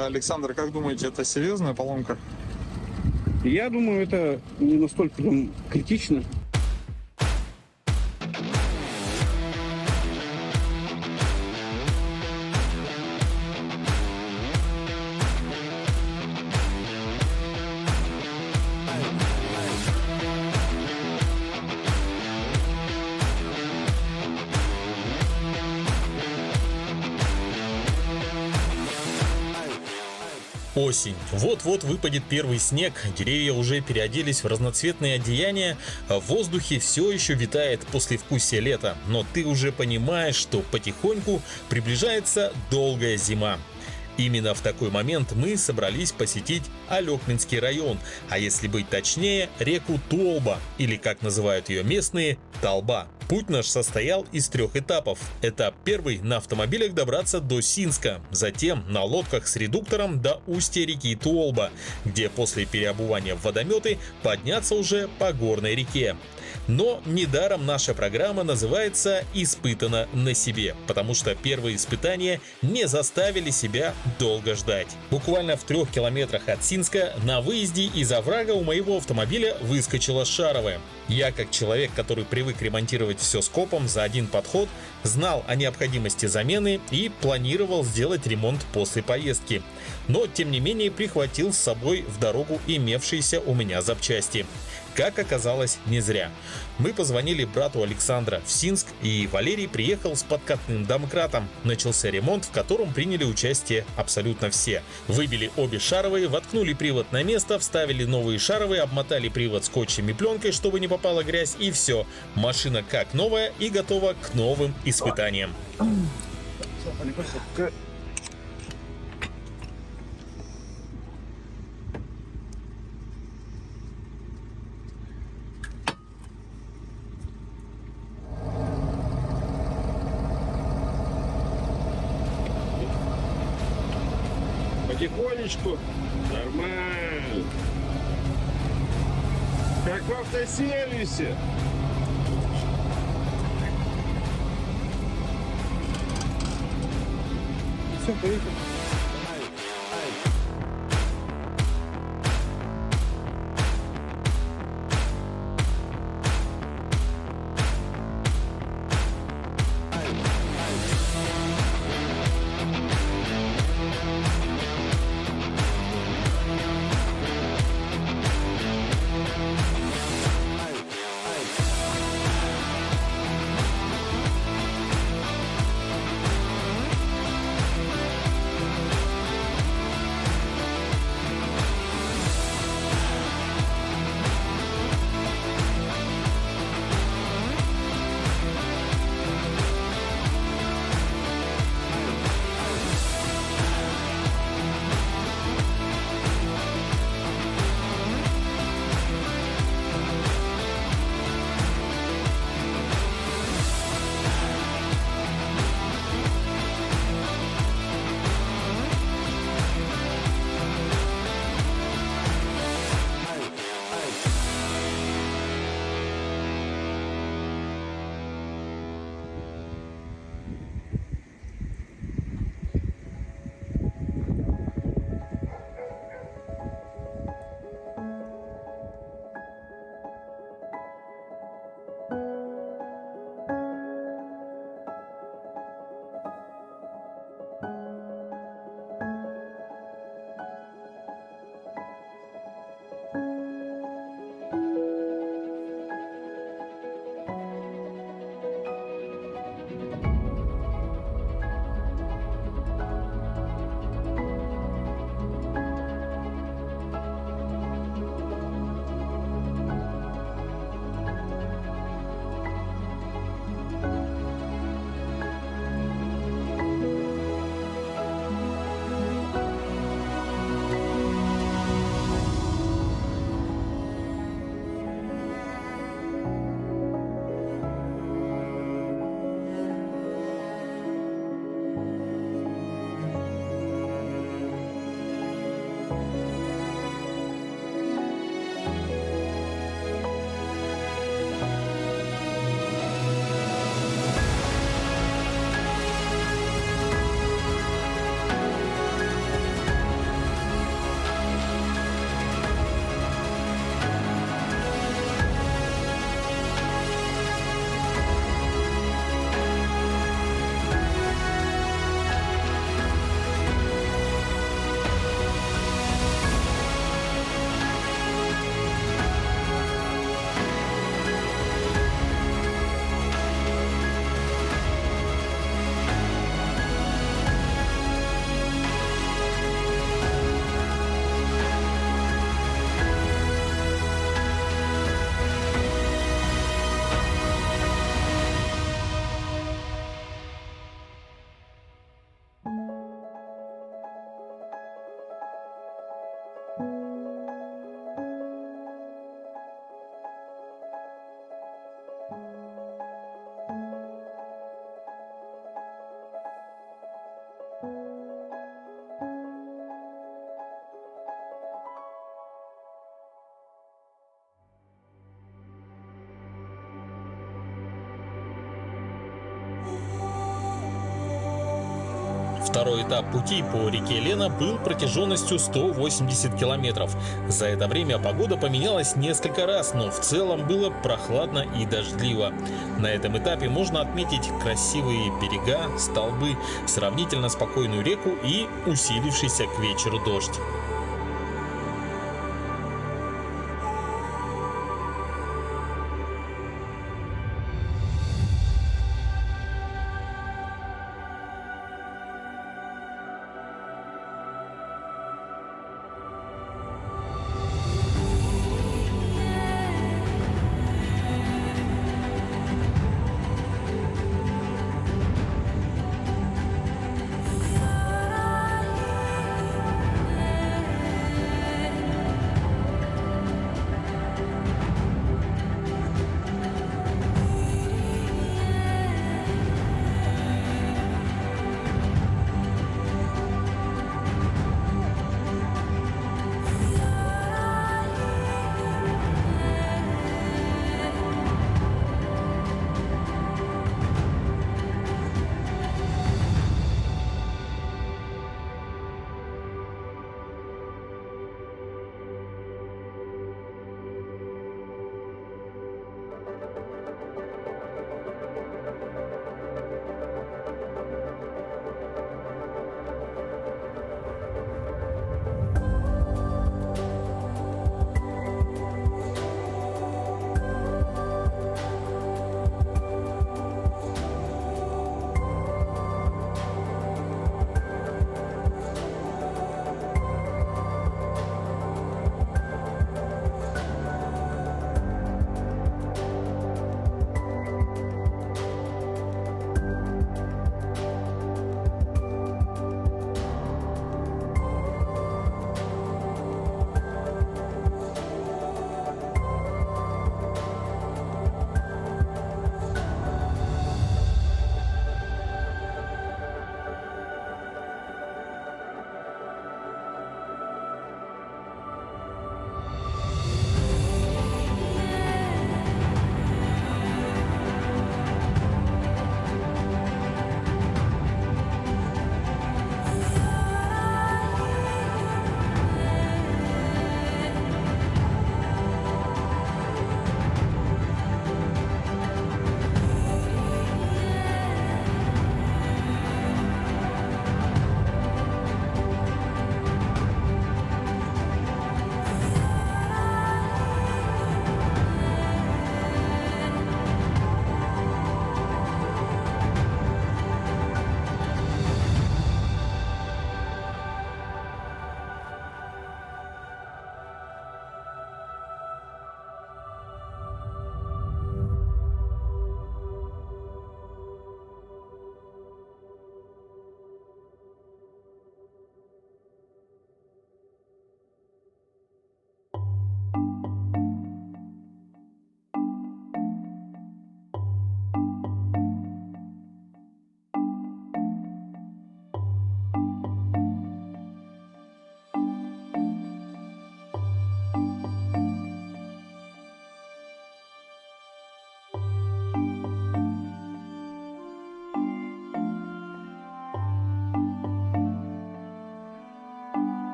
Александр, как думаете, это серьезная поломка? Я думаю, это не настолько прям критично. Осень. Вот-вот выпадет первый снег, деревья уже переоделись в разноцветные одеяния, а в воздухе все еще витает послевкусие лета, но ты уже понимаешь, что потихоньку приближается долгая зима. Именно в такой момент мы собрались посетить Алекминский район, а если быть точнее, реку Туолба, или как называют ее местные, Талба. Путь наш состоял из 3 этапов. Этап первый — на автомобилях добраться до Синска, затем на лодках с редуктором до устья реки Туолба, где после переобувания в водометы подняться уже по горной реке. Но недаром наша программа называется «Испытано на себе», потому что первые испытания не заставили себя долго ждать. Буквально в 3 километрах от Синска на выезде из оврага у моего автомобиля выскочила шаровая. Я, как человек, который привык ремонтировать все скопом за один подход, знал о необходимости замены и планировал сделать ремонт после поездки. Но, тем не менее, прихватил с собой в дорогу имевшиеся у меня запчасти. Как оказалось, не зря. Мы позвонили брату Александра в Синск, и Валерий приехал с подкатным домкратом. Начался ремонт, в котором приняли участие абсолютно все. Выбили обе шаровые, воткнули привод на место, вставили новые шаровые, обмотали привод скотчем и пленкой, чтобы не попала грязь, и все. Машина как новая и готова к новым испытаниям. Потихонечку. Нормально. Как в автосервисе. Все, поехали. Второй этап пути по реке Лена был протяженностью 180 километров. За это время погода поменялась несколько раз, но в целом было прохладно и дождливо. На этом этапе можно отметить красивые берега, столбы, сравнительно спокойную реку и усилившийся к вечеру дождь.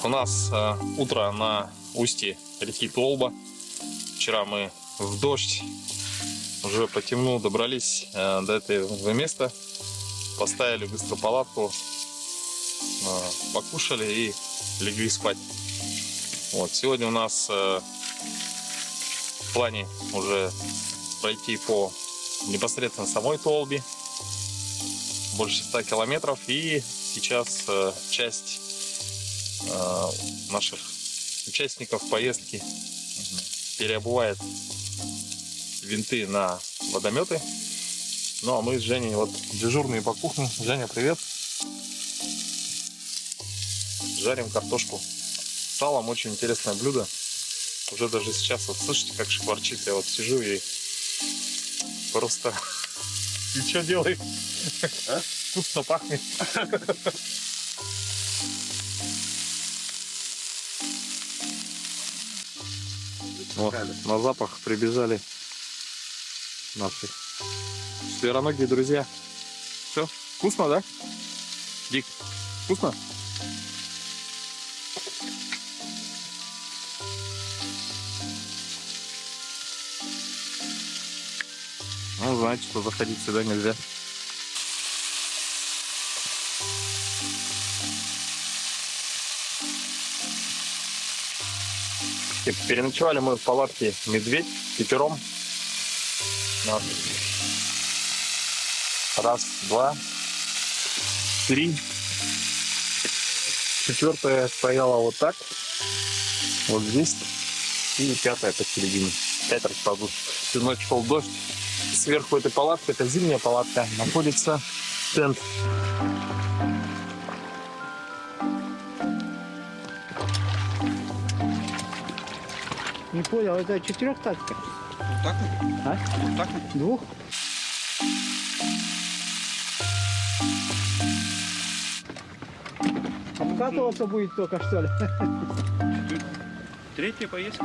У нас утро на устье реки Толба. Вчера мы в дождь, уже по темну добрались до этого места. Поставили быстро палатку, покушали и легли спать. Вот, сегодня у нас в плане уже пройти по непосредственно самой Толбе больше 100 километров, и сейчас часть наших участников поездки переобувает винты на водометы. Ну а мы с Женей вот дежурные по кухне. Женя, привет! Жарим картошку с салом, очень интересное блюдо. Уже даже сейчас вот слышите, как шкварчит. Я вот сижу и просто... Ты что делаешь? Вкусно пахнет. Вот, на запах прибежали наши четвероногие друзья. Все, вкусно, да? Вкусно? Ну, значит, что заходить сюда нельзя. И переночевали мы в палатке «Медведь» пятером. Вот. Раз, два, три. Четвертая стояла вот так. Вот здесь. И пятая посередине. 5 раскладушек. Всю ночь шел дождь. Сверху этой палатки, это зимняя палатка, находится тент. Не понял, это четырехтактка? Вот так вот? А? Вот так вот? Двух? Обкатываться будет только, что ли? Третья поездка.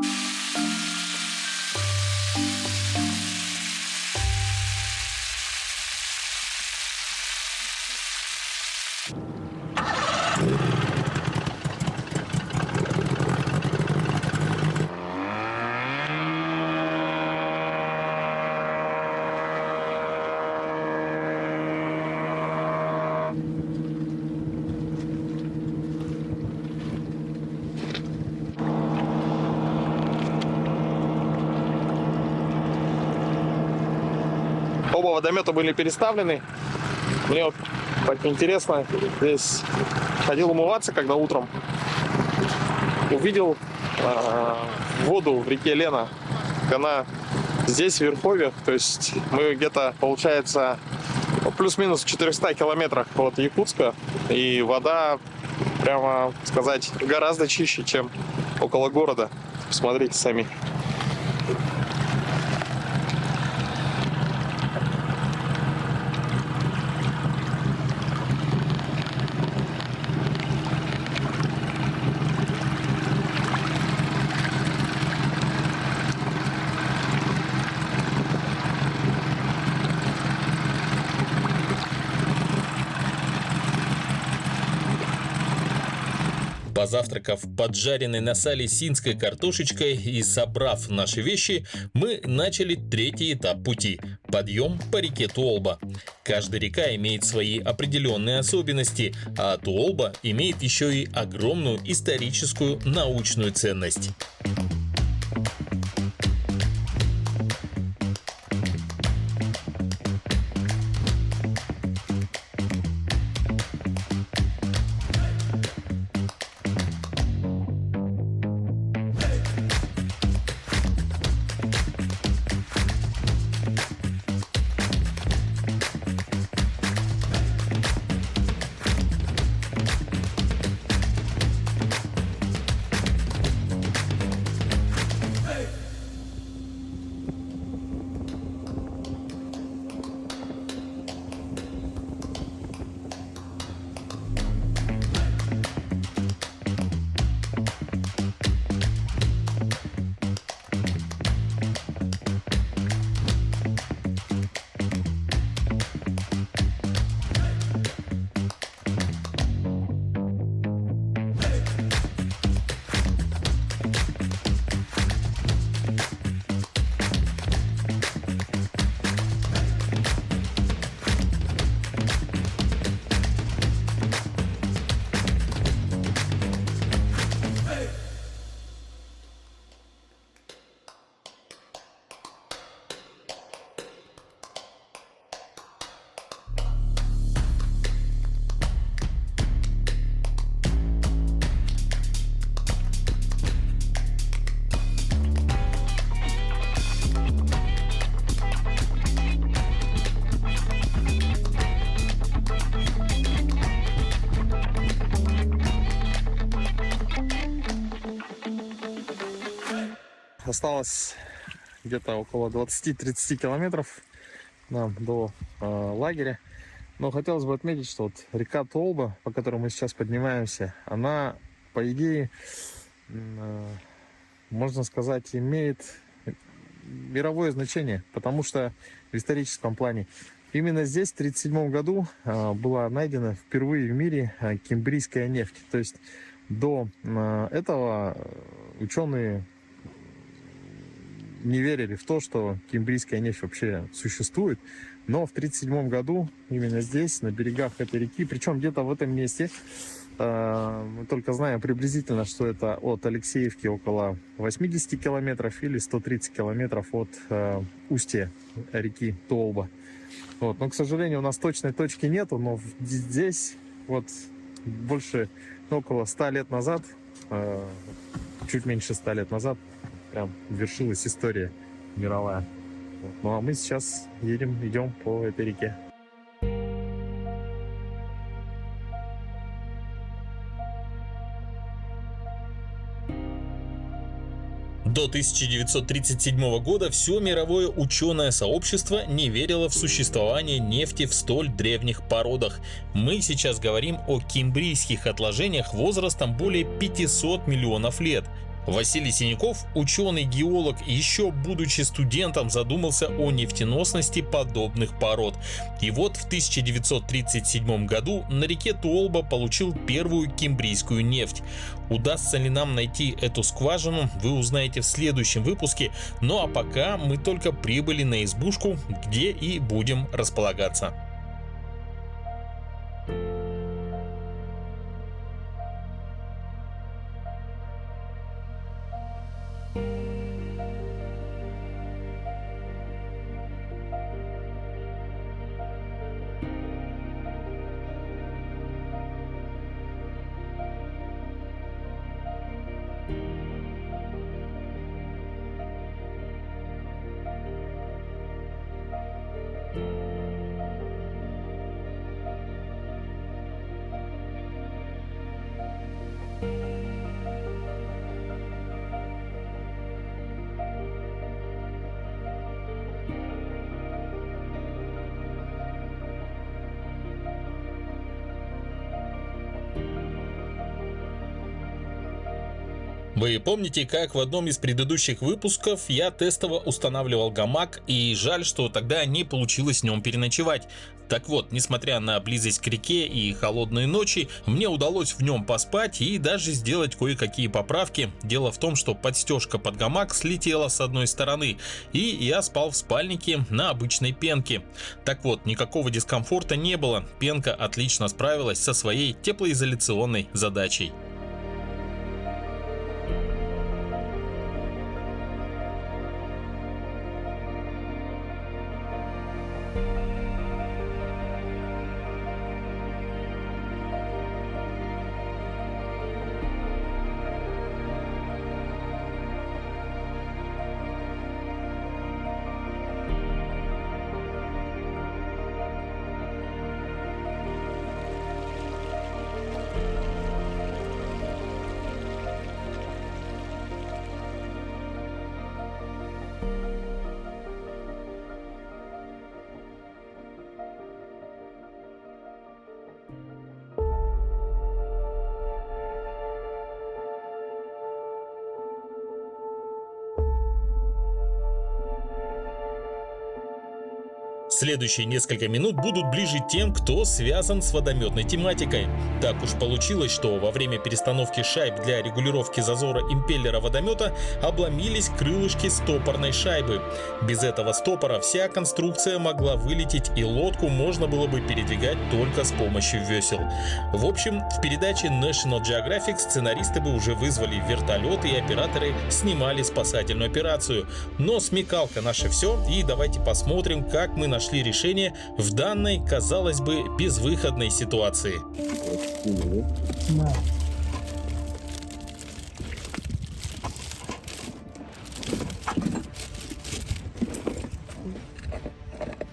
Оба водомета были переставлены. Мне вот так интересно, здесь ходил умываться, когда утром увидел воду в реке Лена. Она здесь, в Верховьях, то есть мы где-то, получается, плюс-минус в 400 километрах от Якутска, и вода, прямо сказать, гораздо чище, чем около города. Посмотрите сами. Позавтракав поджаренной на сале синской картошечкой и собрав наши вещи, мы начали третий этап пути – подъем по реке Туолба. Каждая река имеет свои определенные особенности, а Туолба имеет еще и огромную историческую научную ценность. Осталось где-то около 20-30 километров нам до лагеря. Но хотелось бы отметить, что вот река Туолба, по которой мы сейчас поднимаемся, она, по идее, можно сказать, имеет мировое значение, потому что в историческом плане Именно здесь в 1937 году была найдена впервые в мире кембрийская нефть. То есть до этого ученые не верили в то, что кембрийская нефть вообще существует. Но в 1937 году именно здесь, на берегах этой реки, причем где-то в этом месте, мы только знаем приблизительно, что это от Алексеевки около 80 километров или 130 километров от устья реки Толба. Вот. Но, к сожалению, у нас точной точки нету, но здесь вот больше, около 100 лет назад, чуть меньше 100 лет назад, прям вершилась история мировая. Вот. Ну а мы сейчас идем по этой реке. До 1937 года все мировое ученое сообщество не верило в существование нефти в столь древних породах. Мы сейчас говорим о кембрийских отложениях возрастом более 500 миллионов лет. Василий Синяков, ученый-геолог, еще будучи студентом, задумался о нефтеносности подобных пород. И вот в 1937 году на реке Толба получил первую кембрийскую нефть. Удастся ли нам найти эту скважину, вы узнаете в следующем выпуске. Ну а пока мы только прибыли на избушку, где и будем располагаться. Вы помните, как в одном из предыдущих выпусков я тестово устанавливал гамак, и жаль, что тогда не получилось в нем переночевать. Так вот, несмотря на близость к реке и холодные ночи, мне удалось в нем поспать и даже сделать кое-какие поправки. Дело в том, что подстежка под гамак слетела с одной стороны, и я спал в спальнике на обычной пенке. Так вот, никакого дискомфорта не было, пенка отлично справилась со своей теплоизоляционной задачей. Следующие несколько минут будут ближе тем, кто связан с водометной тематикой. Так уж получилось, что во время перестановки шайб для регулировки зазора импеллера водомета обломились крылышки стопорной шайбы. Без этого стопора вся конструкция могла вылететь, и лодку можно было бы передвигать только с помощью весел. В общем, в передаче National Geographic сценаристы бы уже вызвали вертолет, и операторы снимали спасательную операцию. Но смекалка наше все, и давайте посмотрим, как мы нашли решение в данной, казалось бы, безвыходной ситуации. Да.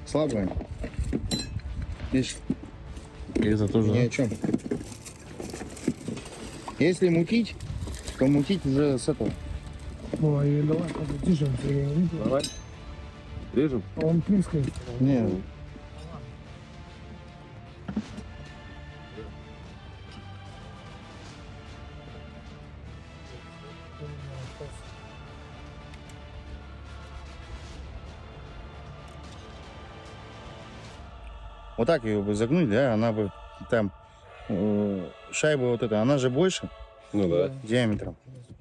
Слабая. Видишь, И это тоже. ни о чем. Если мутить, то мутить уже с этого. Ой, давай, держим. Давай. Режем. Он плюскает. Не, Вот так ее бы загнуть, да, она бы там шайба вот эта, она же больше Ну да. диаметром.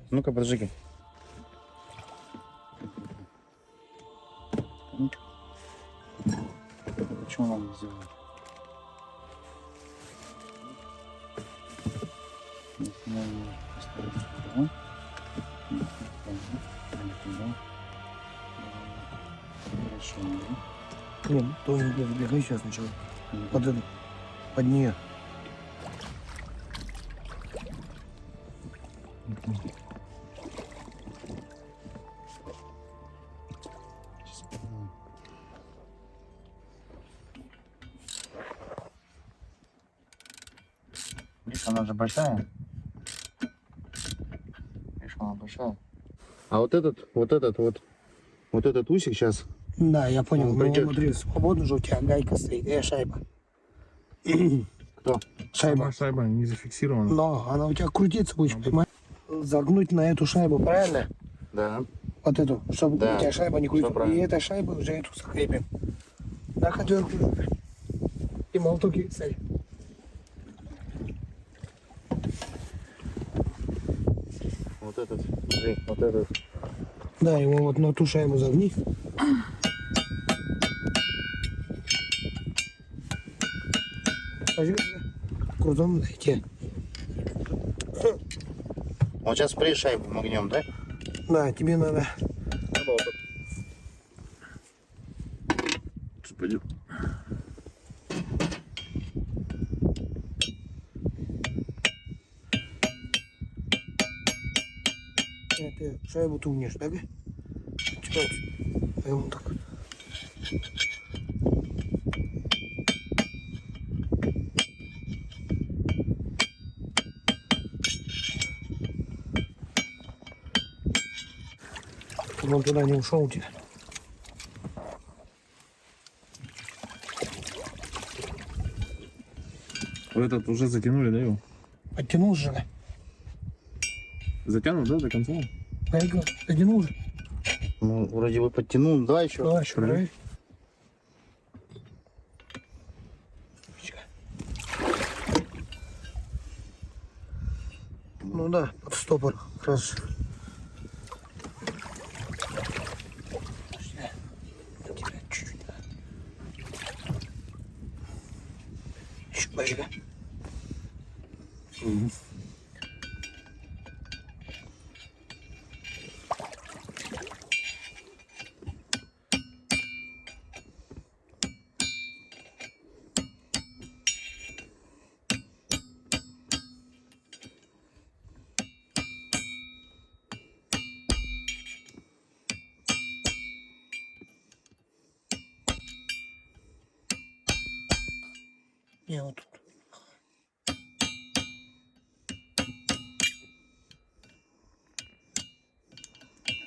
Ну-ка, поджигай. Что нам сделать? Нет, то не забегай сейчас сначала. Под эту. Под нее. Видишь, она же большая. Видишь, она большая. А вот этот усик сейчас. Да, я понял. Он Ну, пойдет. смотри, свободно же у тебя гайка стоит. Шайба. Кто? Шайба. Шайба не зафиксирована. Но она у тебя крутиться будет, понимаешь? Загнуть на эту шайбу, правильно? Да. Вот эту, чтобы Да. у тебя шайба не Всё крутилась. И правильно. этой шайбой уже эту закрепим. Да, отвертку. И молоток, кстати. Вот этот. Смотри, вот этот. Да, его вот на ту шайбу загни. Крутом дайте. Вот сейчас при шайбу магнем, да? Да, тебе надо. Господи. Ты шайбу тумнешь, да? Типа, прям так. Чтобы он туда не ушел у тебя. Этот уже затянули, да, его? Подтянул же. Затянут, да, до конца? Гайка, подтянул же. Ну, вроде бы подтянул. Давай еще. Давай, еще проверь. Ну да, под стопор. Хорошо. Чуть-чуть. Еще бачка. Я вот тут.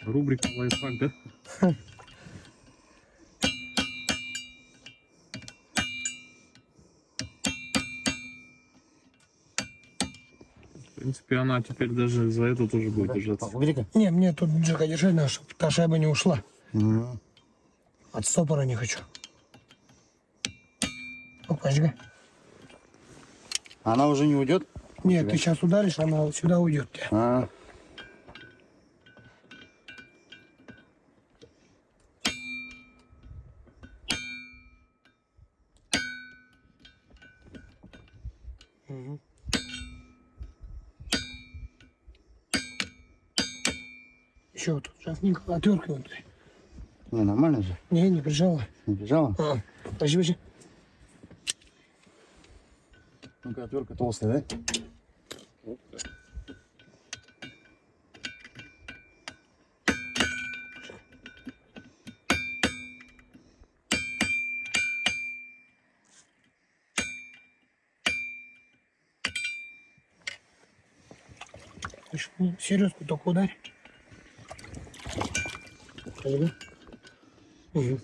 Рубрика лайфхак, да? В принципе, она теперь даже за эту тоже будет держаться. Убери-ка. Не, мне тут Джека держать надо, чтобы та шайба не ушла. Мгм. От стопора не хочу. Опачка. Она уже не уйдет? Нет, ты сейчас ударишь, она сюда уйдет. у тебя. А, Мгм. Еще вот тут. Сейчас отверткой вот. не, нормально же. Не прижала. Не бежала? Подожди. Ну-ка, отвертка толстая, да? Серьезку только ударь. Подожди. Угу.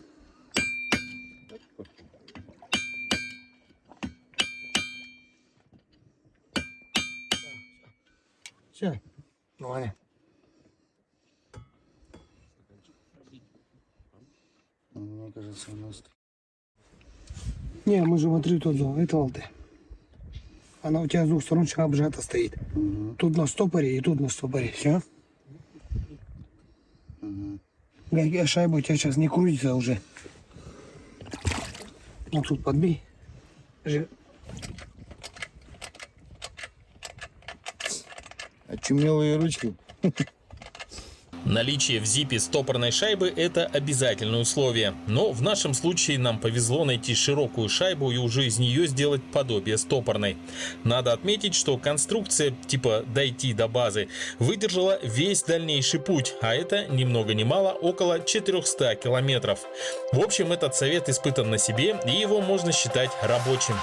Все. Нормально. Мне кажется, у нас... Не, мы же внутри тут, это волты. Она у тебя с двух сторон обжата стоит. Тут на стопоре и тут на стопоре. Все. Шайба у тебя сейчас не крутится уже. Вот тут подбей. Очумелые ручки. Наличие в зипе стопорной шайбы – это обязательное условие. Но в нашем случае нам повезло найти широкую шайбу и уже из нее сделать подобие стопорной. Надо отметить, что конструкция типа «дойти до базы» выдержала весь дальнейший путь, а это ни много ни мало около 400 километров. В общем, этот совет испытан на себе, и его можно считать рабочим.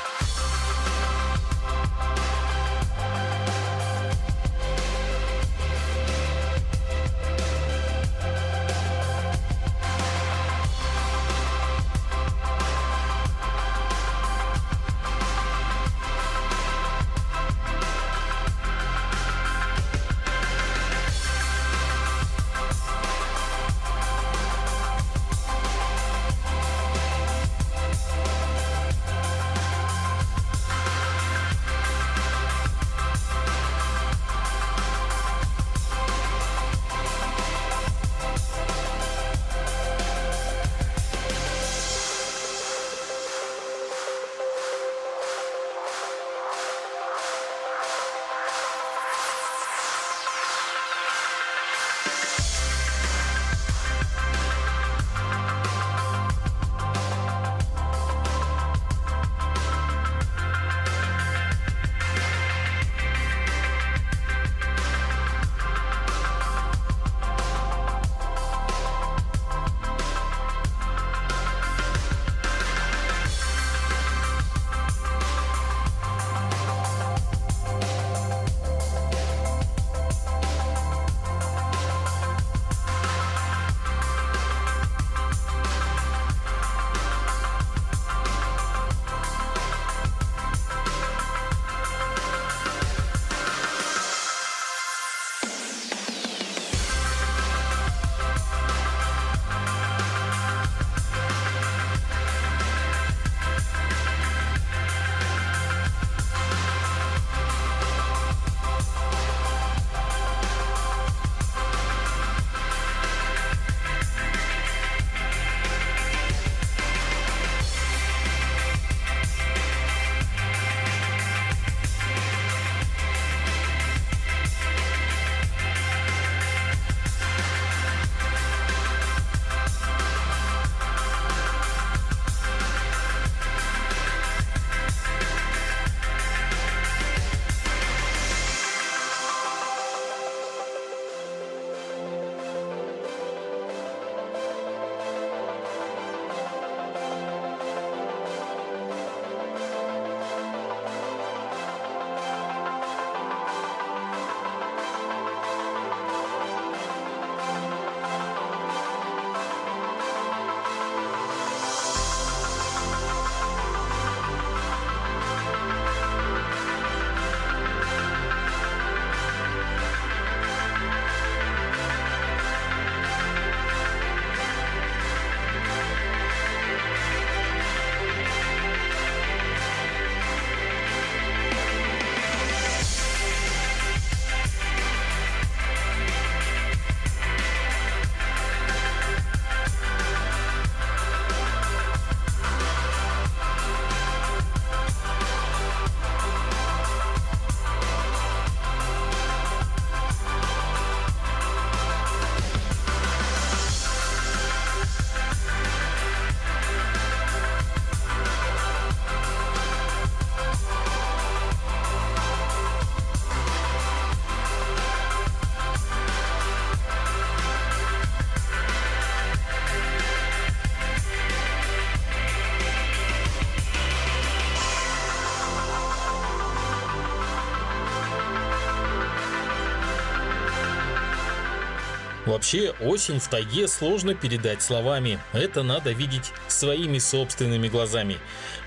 Вообще, осень в тайге сложно передать словами. Это надо видеть своими собственными глазами.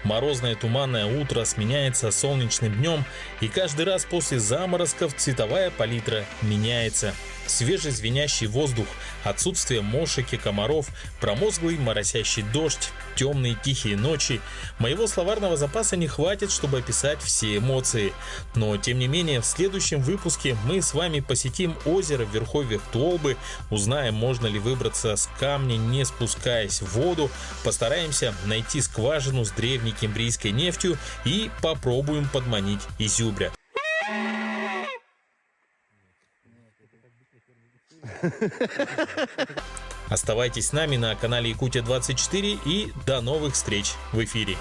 Морозное туманное утро сменяется солнечным днем, и каждый раз после заморозков цветовая палитра меняется. Свежий звенящий воздух, отсутствие мошек и комаров, промозглый моросящий дождь, темные тихие ночи. Моего словарного запаса не хватит, чтобы описать все эмоции. Но, тем не менее, в следующем выпуске мы с вами посетим озеро в верховьях Туолбы, узнаем, можно ли выбраться с камня, не спускаясь в воду, постараемся найти скважину с древней кембрийской нефтью и попробуем подманить изюбря. Оставайтесь с нами на канале Якутия 24 и до новых встреч в эфире.